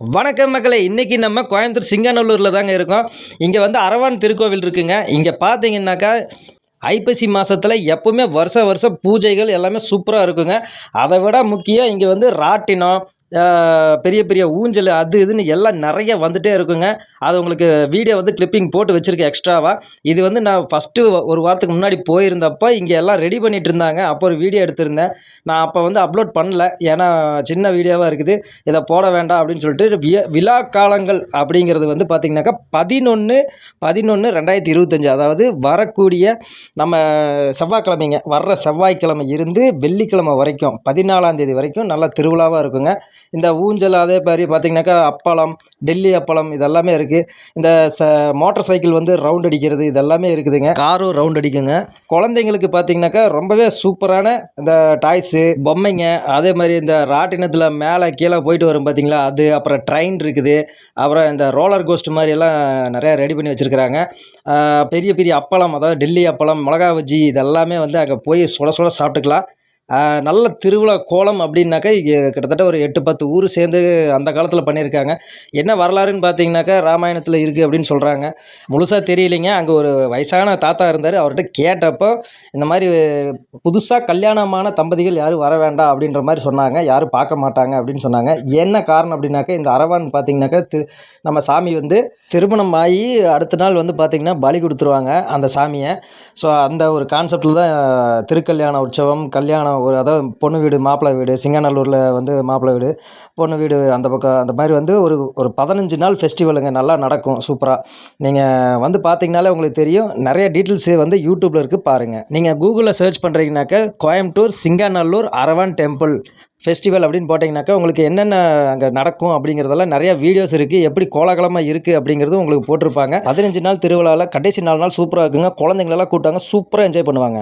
வணக்கம் மக்களே, இன்றைக்கி நம்ம கோயம்புத்தூர் சிங்காநல்லூரில் தாங்க இருக்கோம். இங்கே வந்து அரவான் திருக்கோவில் இருக்குங்க. இங்கே பார்த்தீங்கன்னாக்கா ஐப்பசி மாதத்தில் எப்போவுமே வருஷம் பூஜைகள் எல்லாமே சூப்பராக இருக்குங்க. அதை விட முக்கியம் இங்கே வந்து ராட்டினம், பெரிய பெரிய ஊஞ்சல் அது இதுன்னு எல்லாம் நிறைய வந்துகிட்டே இருக்குங்க. அது உங்களுக்கு வீடியோ வந்து கிளிப்பிங் போட்டு வச்சுருக்கேன் எக்ஸ்ட்ராவாக. இது வந்து நான் ஃபஸ்ட்டு ஒரு வாரத்துக்கு முன்னாடி போயிருந்தப்போ இங்கே எல்லாம் ரெடி பண்ணிகிட்டு இருந்தாங்க. அப்போ ஒரு வீடியோ எடுத்திருந்தேன். நான் அப்போ வந்து அப்லோட் பண்ணல, ஏன்னா சின்ன வீடியோவாக இருக்குது, இதை போட வேண்டாம் அப்படின்னு சொல்லிட்டு. விழா காலங்கள் அப்படிங்கிறது வந்து பார்த்திங்கனாக்கா 11/11/2025, அதாவது வரக்கூடிய நம்ம செவ்வாய்க்கிழமைங்க, வர்ற செவ்வாய்க்கிழமை இருந்து வெள்ளிக்கிழமை வரைக்கும் 14ஆம் தேதி வரைக்கும் நல்லா திருவிழாவாக இருக்குங்க. இந்த ஊஞ்சல் அதே மாதிரி பார்த்திங்கனாக்கா அப்பளம், டெல்லி அப்பளம் இதெல்லாமே இருக்குது. இந்த மோட்டார் சைக்கிள் வந்து ரவுண்ட் அடிக்கிறது இதெல்லாமே இருக்குதுங்க. காரும் ரவுண்ட் அடிக்குங்க. குழந்தைங்களுக்கு பார்த்திங்கனாக்கா ரொம்பவே சூப்பரான இந்த டாய்ஸு, பொம்மைங்க, அதே மாதிரி இந்த ராட்டினத்தில் மேலே கீழே போயிட்டு வரும் பார்த்திங்களா அது, அப்புறம் ட்ரெயின் இருக்குது, அப்புறம் இந்த ரோலர் கோஸ்ட் மாதிரியெல்லாம் நிறையா ரெடி பண்ணி வச்சுருக்குறாங்க. பெரிய பெரிய அப்பளம், அதாவது டெல்லி அப்பளம், மிளகா பஜ்ஜி இதெல்லாமே வந்து அங்கே போய் சுட சுட சாப்பிட்டுக்கலாம். நல்ல திருவிழா கோலம் அப்படின்னாக்கா கிட்டத்தட்ட ஒரு 8-10 ஊர் சேர்ந்து அந்த காலத்தில் பண்ணியிருக்காங்க. என்ன வரலாறுன்னு பார்த்தீங்கன்னாக்கா ராமாயணத்தில் இருக்குது அப்படின்னு சொல்கிறாங்க. முழுசாக தெரியலைங்க. அங்கே ஒரு வயசான தாத்தா இருந்தார். அவர்கிட்ட கேட்டப்போ இந்த மாதிரி புதுசாக கல்யாணமான தம்பதிகள் யாரும் வர வேண்டாம் அப்படின்ற மாதிரி சொன்னாங்க. யாரும் பார்க்க மாட்டாங்க அப்படின்னு சொன்னாங்க. என்ன காரணம் அப்படின்னாக்கா இந்த அரவான் பார்த்திங்கனாக்கா நம்ம சாமி வந்து திருமணம் ஆகி அடுத்த நாள் வந்து பார்த்திங்கன்னா பலி கொடுத்துருவாங்க அந்த சாமியை. ஸோ அந்த ஒரு கான்செப்டில் தான் திருக்கல்யாண உற்சவம், கல்யாணம் அதாவது பொண்ணு வீடு மாப்பிள்ளை வீடு, சிங்காநல்லூரில் வந்து மாப்பிள்ளை வீடு, பொண்ணு வீடு அந்த பக்கம், அந்த மாதிரி வந்து ஒரு 15 நாள் ஃபெஸ்டிவலுங்க. நல்லா நடக்கும் சூப்பராக. நீங்கள் வந்து பார்த்தீங்கனாலே உங்களுக்கு தெரியும். நிறைய டீட்டெயில்ஸு வந்து யூடியூப்பில் இருக்குது, பாருங்கள். நீங்கள் கூகுளில் சர்ச் பண்ணுறீங்கனாக்கா கோயம்புத்தூர் சிங்காநல்லூர் அரவான் டெம்பிள் ஃபெஸ்டிவல் அப்படின்னு போட்டிங்கனாக்கா உங்களுக்கு என்னென்ன அங்கே நடக்கும் அப்படிங்கிறதெல்லாம் நிறையா வீடியோஸ் இருக்குது. எப்படி கோலாகலமாக இருக்குது அப்படிங்கிறது உங்களுக்கு போட்டிருப்பாங்க. 15 நாள் திருவிழாவில் கடைசி 4 நாள் சூப்பராக இருக்குங்க. குழந்தைங்களெல்லாம் கூட்டாங்க, சூப்பராக என்ஜாய் பண்ணுவாங்க.